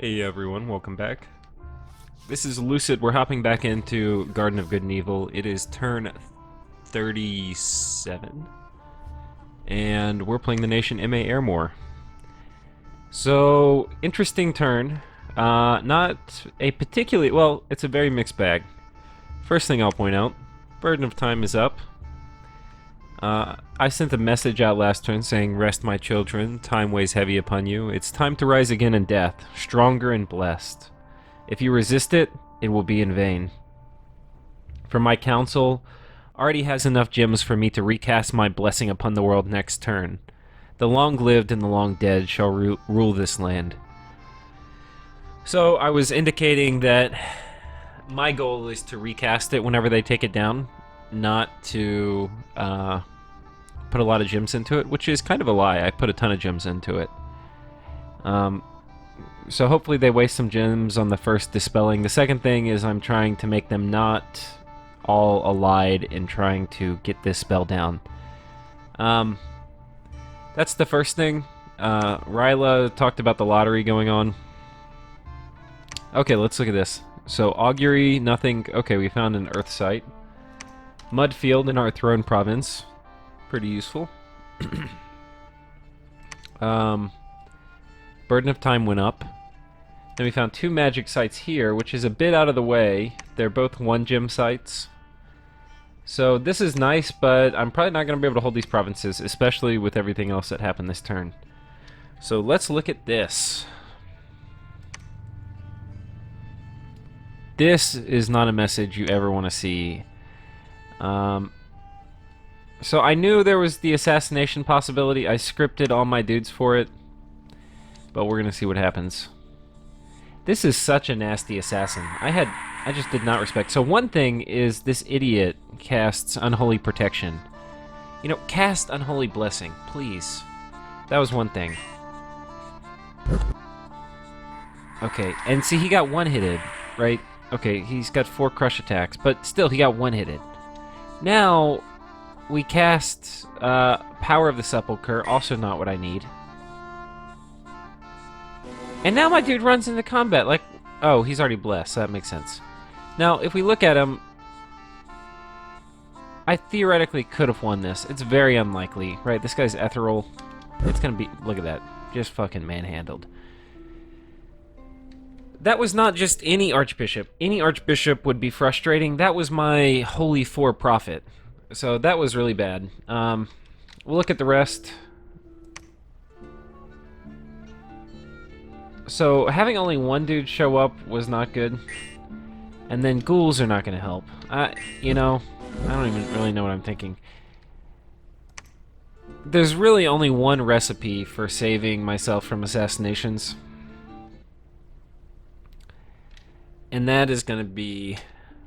Hey everyone, welcome back. This is Lucid. We're hopping back into Garden of Good and Evil. It is turn 37, and we're playing the nation MA-Ermor. So, interesting turn. Not a particularly... well, it's a very mixed bag. First thing I'll point out, Burden of Time is up. I sent a message out last turn saying, "Rest, my children, time weighs heavy upon you. It's time to rise again in death, stronger and blessed. If you resist it, it will be in vain. For my counsel already has enough gems for me to recast my blessing upon the world next turn. The long-lived and the long-dead shall rule this land." So I was indicating that my goal is to recast it whenever they take it down, not to put a lot of gems into it, which is kind of a lie. I put a ton of gems into it. So hopefully they waste some gems on the first dispelling. The second thing is I'm trying to make them not all allied in trying to get this spell down. That's the first thing. Ryla talked about the lottery going on. Okay, let's look at this. So augury, nothing. Okay, we found an earth site. Mudfield in our throne province. Pretty useful. Burden of Time went up. Then we found two magic sites here, which is a bit out of the way. They're both one gem sites. So this is nice, but I'm probably not going to be able to hold these provinces, especially with everything else that happened this turn. So let's look at this. This is not a message you ever want to see. So I knew there was the assassination possibility. I scripted all my dudes for it. But we're gonna see what happens. This is such a nasty assassin. I just did not respect. So one thing is this idiot casts Unholy Protection. You know, cast Unholy Blessing, please. That was one thing. Okay, and see, he got one-hitted, right? Okay, he's got 4 crush attacks, but still, he got one-hitted. Now, we cast Power of the Sepulchre, also not what I need. And now my dude runs into combat, like... oh, he's already blessed, so that makes sense. Now, if we look at him... I theoretically could have won this. It's very unlikely, right? This guy's ethereal. It's gonna be... look at that. Just fucking manhandled. That was not just any archbishop. Any archbishop would be frustrating. That was my Holy 4 prophet. So that was really bad. We'll look at the rest. So having only one dude show up was not good. And then ghouls are not going to help. You know, I don't even really know what I'm thinking. There's really only one recipe for saving myself from assassinations. And that is going to be...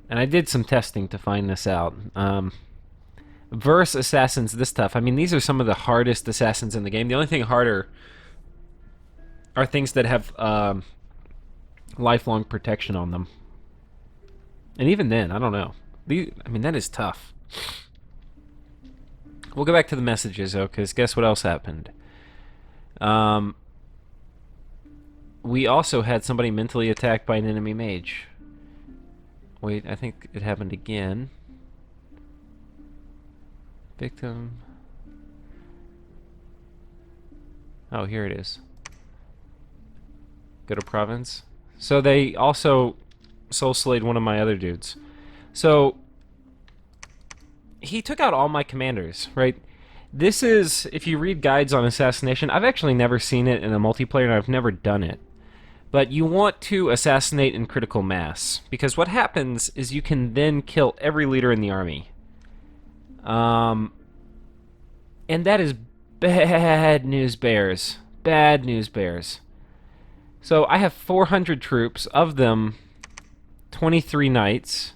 and I did some testing to find this out. Verse assassins this tough. I mean, these are some of the hardest assassins in the game. The only thing harder are things that have lifelong protection on them. And even then, I don't know. I mean, that is tough. We'll go back to the messages, though, because guess what else happened? We also had somebody mentally attacked by an enemy mage. Wait, I think it happened again. Victim. Oh, here it is. Go to province. So they also soul slayed one of my other dudes. So he took out all my commanders, right? This is, if you read guides on assassination, I've actually never seen it in a multiplayer and I've never done it. But you want to assassinate in critical mass, because what happens is you can then kill every leader in the army. And that is bad news bears. Bad news bears. So I have 400 troops, of them 23 knights,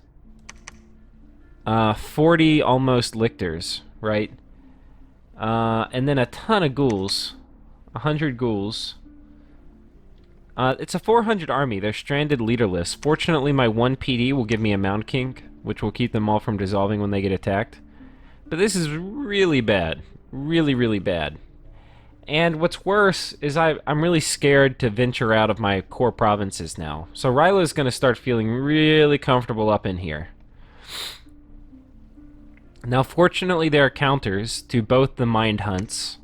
40 almost lictors, right? And then a ton of ghouls, 100 ghouls. It's a 400 army. They're stranded leaderless. Fortunately, my 1 PD will give me a Mound King, which will keep them all from dissolving when they get attacked. But this is really bad. Really, really bad. And what's worse is I'm really scared to venture out of my core provinces now. So Ryla's going to start feeling really comfortable up in here. Now, fortunately, there are counters to both the mind hunts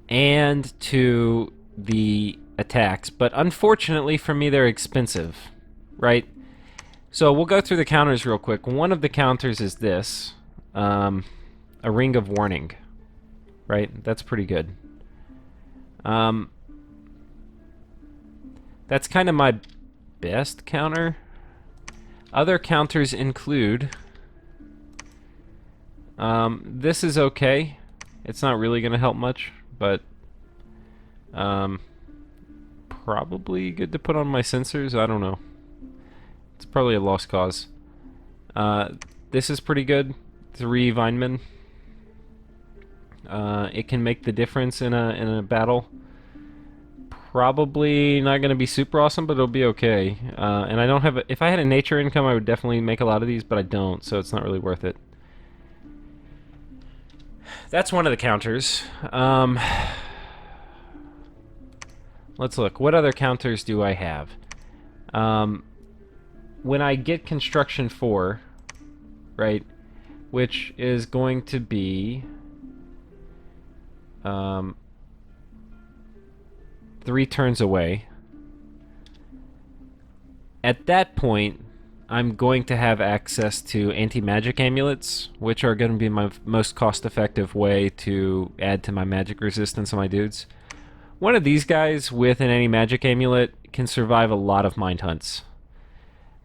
and to the attacks, but unfortunately for me, they're expensive, right? So we'll go through the counters real quick. One of the counters is this, a ring of warning, right? That's pretty good. That's kind of my best counter. Other counters include, this is okay. It's not really going to help much, but probably good to put on my sensors. I don't know. It's probably a lost cause. This is pretty good. 3 Vinemen. It can make the difference in a battle. Probably not going to be super awesome, but it'll be okay. And I don't have... If I had a nature income, I would definitely make a lot of these, but I don't, so it's not really worth it. That's one of the counters. Let's look. What other counters do I have? When I get construction 4, right, which is going to be 3 turns away. At that point, I'm going to have access to anti-magic amulets, which are going to be my most cost-effective way to add to my magic resistance on my dudes. One of these guys with an anti-magic amulet can survive a lot of mind hunts.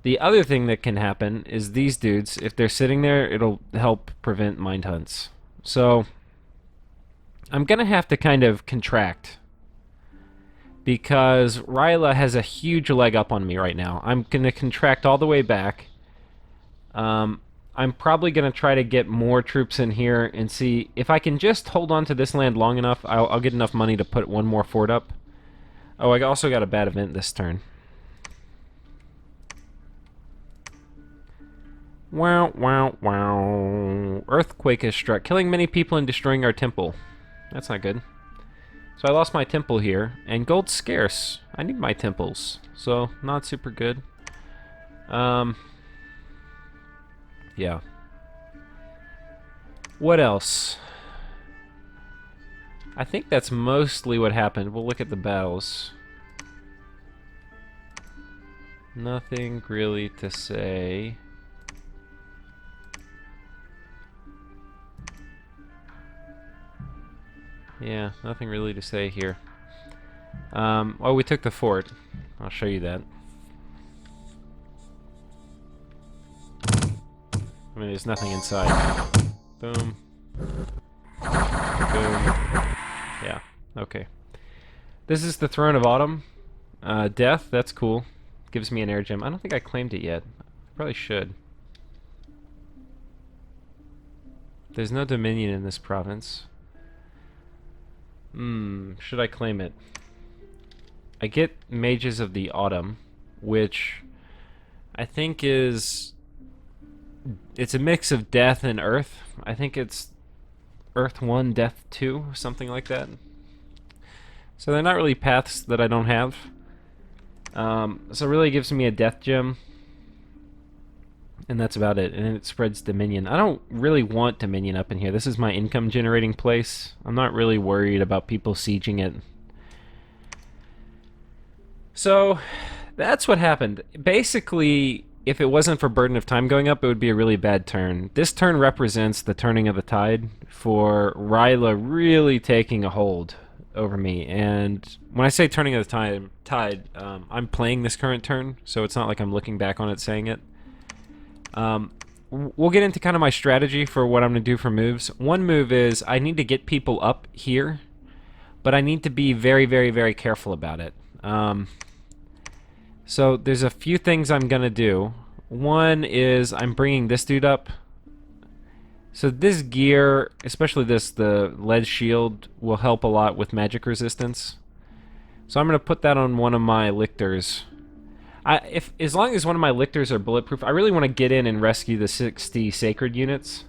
The other thing that can happen is these dudes, if they're sitting there, it'll help prevent mind hunts. So I'm going to have to kind of contract, because Ryla has a huge leg up on me right now. I'm going to contract all the way back. I'm probably going to try to get more troops in here and see if I can just hold on to this land long enough. I'll get enough money to put one more fort up. Oh, I also got a bad event this turn. Wow, wow, wow. Earthquake has struck, killing many people and destroying our temple. That's not good. So I lost my temple here, and gold's scarce. I need my temples, so not super good. Yeah. What else? I think that's mostly what happened. We'll look at the battles. Nothing really to say. Yeah, nothing really to say here. Oh, we took the fort. I'll show you that. I mean, there's nothing inside. Boom. Boom. Yeah, okay. This is the Throne of Autumn. Death, that's cool. Gives me an air gem. I don't think I claimed it yet. Probably should. There's no dominion in this province. Should I claim it? I get Mages of the Autumn, which I think is... It's a mix of Death and Earth. I think it's Earth 1, Death 2, something like that. So they're not really paths that I don't have. So it really gives me a Death Gem. And that's about it. And it spreads Dominion. I don't really want Dominion up in here. This is my income generating place. I'm not really worried about people sieging it. So, that's what happened. Basically, if it wasn't for Burden of Time going up, it would be a really bad turn. This turn represents the turning of the tide for Ryla really taking a hold over me. And when I say turning of the tide, I'm playing this current turn, so it's not like I'm looking back on it saying it. We'll get into kind of my strategy for what I'm going to do for moves. One move is I need to get people up here, but I need to be very, very, very careful about it. So there's a few things I'm going to do. One is I'm bringing this dude up. So this gear, especially the lead shield, will help a lot with magic resistance. So I'm going to put that on one of my lictors. As long as one of my lictors are bulletproof, I really want to get in and rescue the 60 sacred units.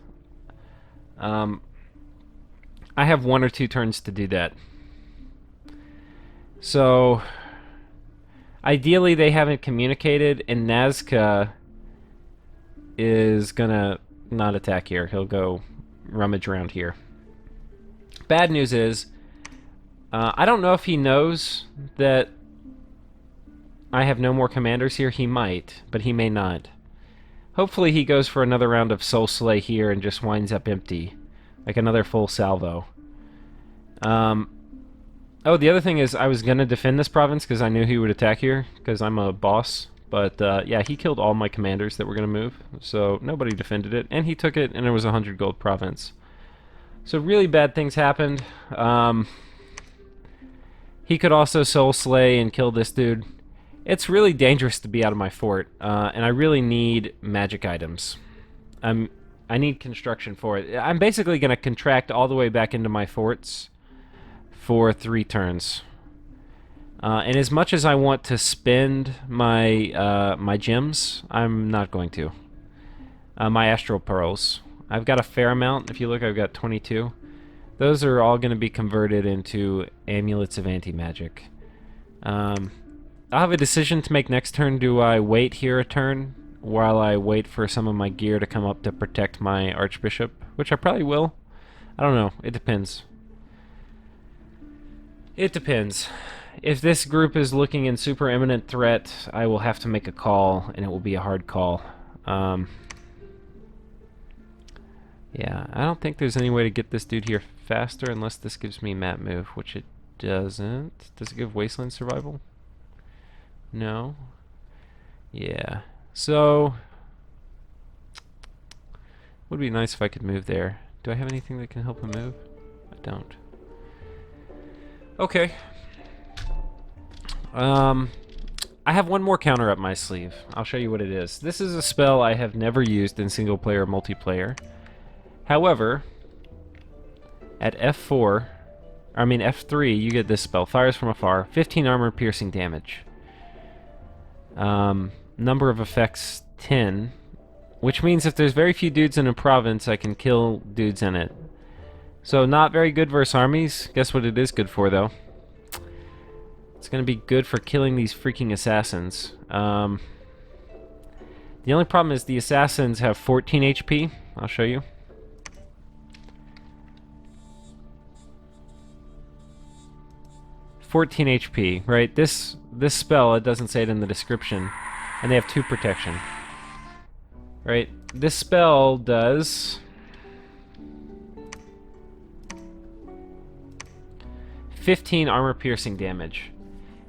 I have 1 or 2 turns to do that. So, ideally they haven't communicated, and Nazca is gonna not attack here. He'll go rummage around here. Bad news is, I don't know if he knows that I have no more commanders here. He might, but he may not. Hopefully he goes for another round of Soul Slay here and just winds up empty. Like another full salvo. Oh, the other thing is I was going to defend this province because I knew he would attack here because I'm a boss. But, yeah, he killed all my commanders that were going to move. So nobody defended it. And he took it, and it was a 100 gold province. So really bad things happened. He could also Soul Slay and kill this dude. It's really dangerous to be out of my fort, and I really need magic items. I need construction for it. I'm basically going to contract all the way back into my forts for 3 turns. And as much as I want to spend my my gems, I'm not going to. My astral pearls. I've got a fair amount. If you look, I've got 22. Those are all going to be converted into amulets of anti-magic. I'll have a decision to make next turn. Do I wait here a turn while I wait for some of my gear to come up to protect my archbishop? Which I probably will. I don't know. It depends. It depends. If this group is looking in super imminent threat, I will have to make a call, and it will be a hard call. Yeah, I don't think there's any way to get this dude here faster unless this gives me map move, which it doesn't. Does it give wasteland survival? No. Yeah. So, would be nice if I could move there. Do I have anything that can help him move? I don't. Okay. I have one more counter up my sleeve. I'll show you what it is. This is a spell I have never used in single player or multiplayer. However, at F3, you get this spell. Fires from afar. 15 armor piercing damage. Number of effects 10, which means if there's very few dudes in a province, I can kill dudes in it. So not very good versus armies. Guess what it is good for, though? It's going to be good for killing these freaking assassins. The only problem is the assassins have 14 HP. I'll show you. HP, right? This spell, it doesn't say it in the description, and they have 2 protection. Right? This spell does 15 armor piercing damage.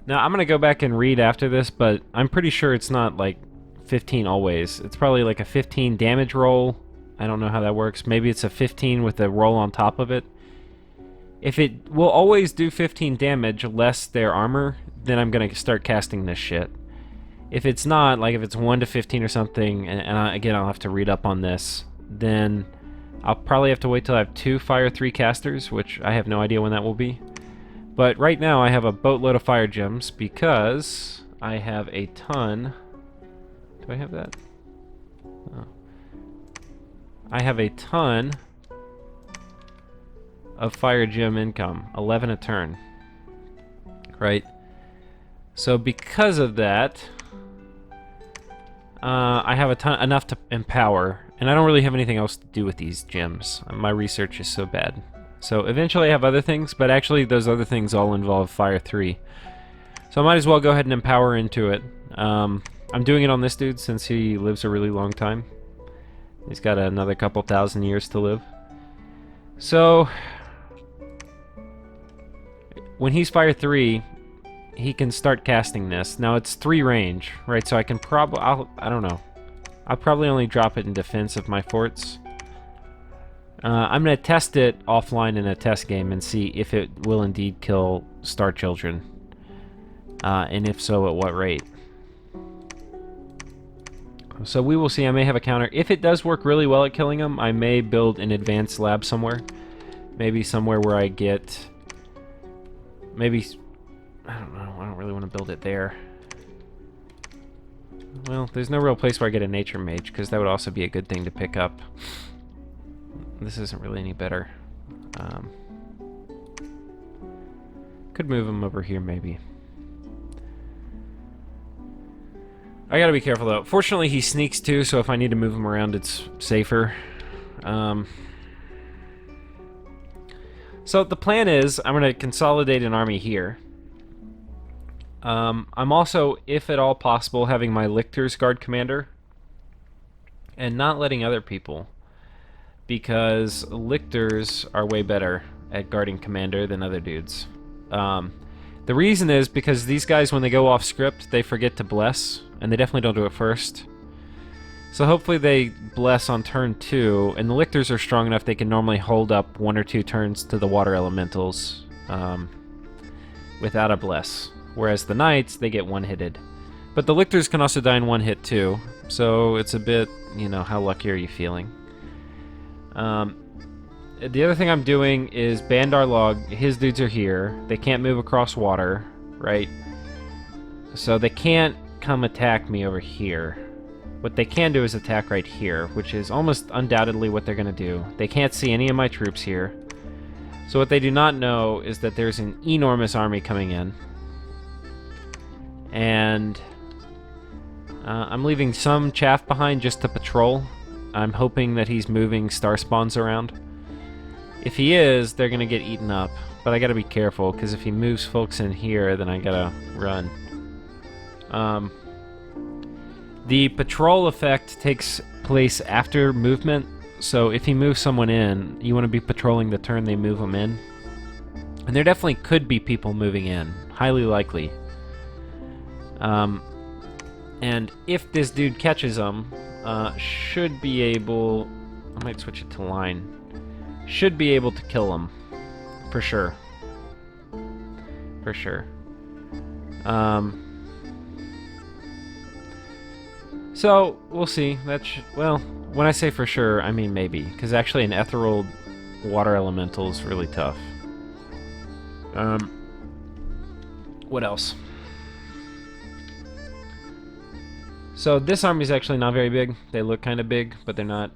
Now, I'm going to go back and read after this, but I'm pretty sure it's not like 15 always. It's probably like a 15 damage roll. I don't know how that works. Maybe it's a 15 with a roll on top of it. If it will always do 15 damage less their armor, then I'm going to start casting this shit. If it's not, like if it's 1 to 15 or something, and again, I'll have to read up on this, then I'll probably have to wait till I have 2 Fire 3 casters, which I have no idea when that will be. But right now I have a boatload of fire gems because I have a ton. Do I have that? Oh. I have a ton of fire gem income, 11 a turn, right? So because of that, I have enough to empower, and I don't really have anything else to do with these gems. My research is so bad. So eventually I have other things, but actually those other things all involve fire 3. So I might as well go ahead and empower into it. I'm doing it on this dude since he lives a really long time. He's got another couple thousand years to live. So when he's fire 3, he can start casting this. Now it's 3 range, right? So I can probably, I don't know. I'll probably only drop it in defense of my forts. I'm going to test it offline in a test game and see if it will indeed kill Star Children. And if so, at what rate. So we will see. I may have a counter. If it does work really well at killing them, I may build an advanced lab somewhere. Maybe somewhere where I get... Maybe... I don't know. I don't really want to build it there. Well, there's no real place where I get a nature mage, because that would also be a good thing to pick up. This isn't really any better. Could move him over here, maybe. I gotta be careful, though. Fortunately, he sneaks, too, so if I need to move him around, it's safer. So the plan is, I'm gonna consolidate an army here. I'm also, if at all possible, having my lictors guard commander. And not letting other people. Because lictors are way better at guarding commander than other dudes. The reason is because these guys, when they go off script, they forget to bless, and they definitely don't do it first. So hopefully they bless on turn 2, and the lictors are strong enough they can normally hold up 1 or 2 turns to the water elementals without a bless. Whereas the knights, they get one-hitted. But the lictors can also die in one hit too, so it's a bit, you know, how lucky are you feeling? The other thing I'm doing is Bandar Log. His dudes are here. They can't move across water, right? So they can't come attack me over here. What they can do is attack right here, which is almost undoubtedly what they're going to do. They can't see any of my troops here. So what they do not know is that there's an enormous army coming in. And I'm leaving some chaff behind just to patrol. I'm hoping that he's moving star spawns around. If he is, they're going to get eaten up. But I got to be careful, because if he moves folks in here, then I got to run. The patrol effect takes place after movement, so if he moves someone in, you want to be patrolling the turn they move them in. And there definitely could be people moving in. Highly likely. And if this dude catches them, should be able... I might switch it to line. Should be able to kill them. For sure. For sure. So, we'll see. Well, when I say for sure, I mean maybe. Because actually an ethereal water elemental is really tough. What else? So this army is actually not very big. They look kind of big, but they're not.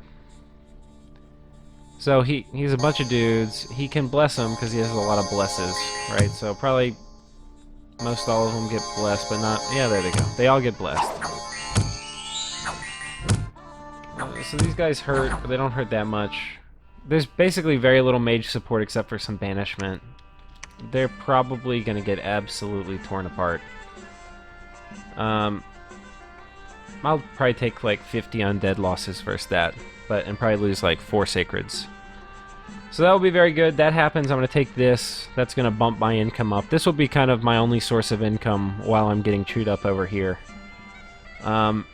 So he's a bunch of dudes. He can bless them because he has a lot of blesses, right? So probably most all of them get blessed, but not... Yeah, there they go. They all get blessed. So these guys hurt, but they don't hurt that much. There's basically very little mage support except for some banishment. They're probably going to get absolutely torn apart. I'll probably take like 50 undead losses versus that, and probably lose like 4 sacreds. So that will be very good. That happens, I'm going to take this. That's going to bump my income up. This will be kind of my only source of income while I'm getting chewed up over here. And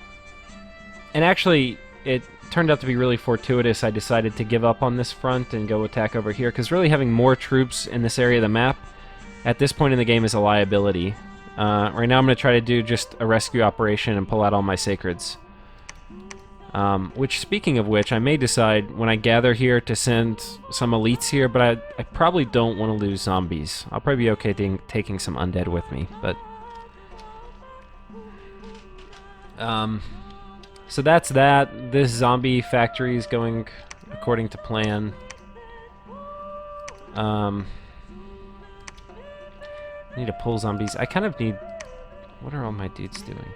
actually, it turned out to be really fortuitous. I decided to give up on this front and go attack over here, because really having more troops in this area of the map at this point in the game is a liability. Right now I'm going to try to do just a rescue operation and pull out all my sacreds. Which, speaking of which, I may decide when I gather here to send some elites here, but I probably don't want to lose zombies. I'll probably be okay taking some undead with me, but... So that's that. This zombie factory is going according to plan. I need to pull zombies. I kind of need... What are all my dudes doing?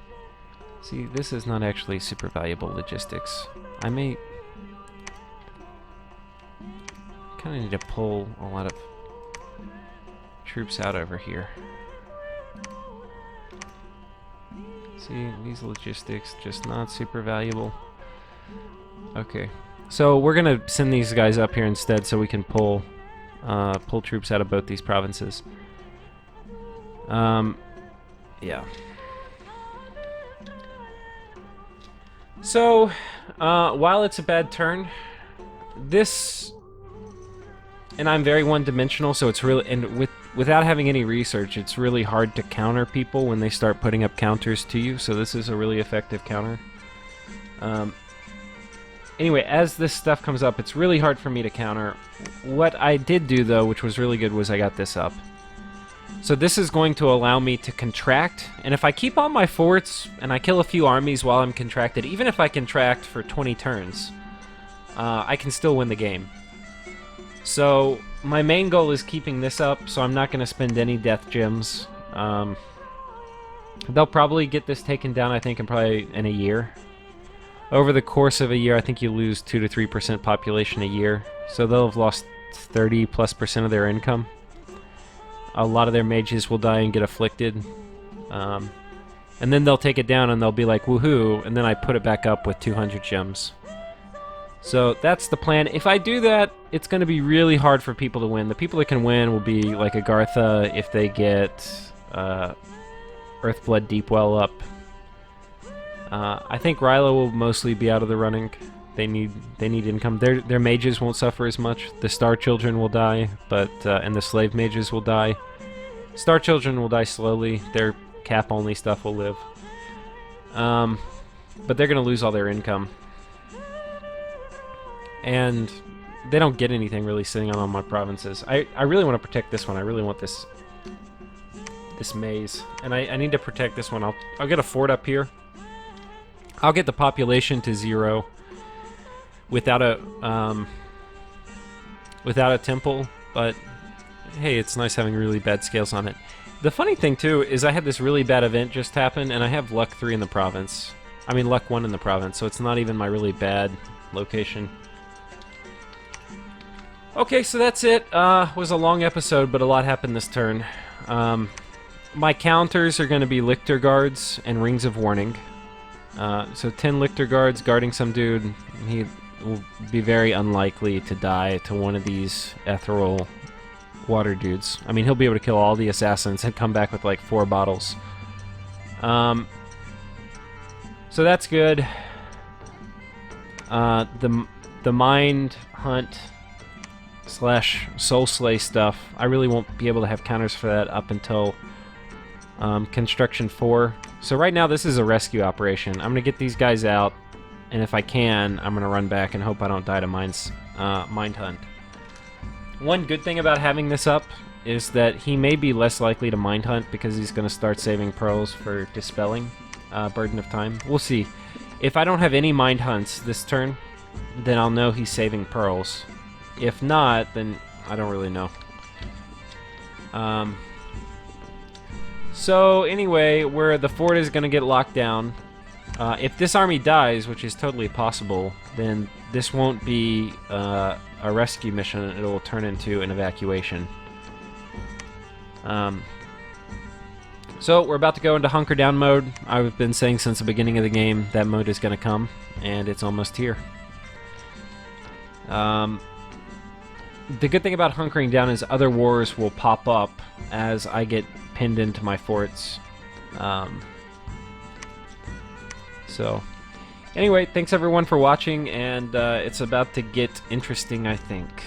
See, this is not actually super valuable logistics. I may... kind of need to pull a lot of troops out over here. See, these logistics just not super valuable. Okay. So we're going to send these guys up here instead so we can pull troops out of both these provinces. Yeah. So, while it's a bad turn, this... And I'm very one-dimensional, so it's really... And without having any research, it's really hard to counter people when they start putting up counters to you, so this is a really effective counter. Anyway, as this stuff comes up, it's really hard for me to counter. What I did do, though, which was really good, was I got this up. So this is going to allow me to contract, and if I keep all my forts and I kill a few armies while I'm contracted, even if I contract for 20 turns, I can still win the game. So my main goal is keeping this up, so I'm not going to spend any death gems. They'll probably get this taken down, I think, in a year. Over the course of a year, I think you lose 2 to 3% population a year, so they'll have lost 30+% of their income. A lot of their mages will die and get afflicted. And then they'll take it down and they'll be like, woohoo, and then I put it back up with 200 gems. So that's the plan. If I do that, it's going to be really hard for people to win. The people that can win will be like Agartha if they get Earthblood Deepwell up. I think Ryla will mostly be out of the running. They need income. Their mages won't suffer as much. The Star Children will die, but and the Slave Mages will die. Star Children will die slowly. Their cap-only stuff will live. But they're going to lose all their income. And they don't get anything really sitting on all my provinces. I really want to protect this one. I really want this maze. And I need to protect this one. I'll get a fort up here. I'll get the population to 0 without a temple, but hey, it's nice having really bad scales on it. The funny thing too is I had this really bad event just happen, and I have luck 3 in the province. I mean luck 1 in the province, so it's not even my really bad location. Okay, so that's it. It was a long episode, but a lot happened this turn. My counters are going to be Lictor Guards and Rings of Warning. So 10 Lictor Guards guarding some dude. He will be very unlikely to die to one of these ethereal water dudes. I mean, he'll be able to kill all the assassins and come back with like 4 bottles. So that's good. The Mind Hunt / Soul Slay stuff, I really won't be able to have counters for that up until Construction 4. So right now this is a rescue operation. I'm going to get these guys out, and if I can, I'm going to run back and hope I don't die to Mind Hunt. One good thing about having this up is that he may be less likely to Mind Hunt because he's going to start saving pearls for Dispelling, Burden of Time. We'll see. If I don't have any Mind Hunts this turn, then I'll know he's saving pearls. If not, then I don't really know. So anyway, where the fort is going to get locked down, if this army dies, which is totally possible, then this won't be a rescue mission. It will turn into an evacuation. So we're about to go into hunker down mode. I've been saying since the beginning of the game that mode is going to come, and it's almost here. The good thing about hunkering down is other wars will pop up as I get pinned into my forts. So, anyway, thanks everyone for watching, and it's about to get interesting, I think.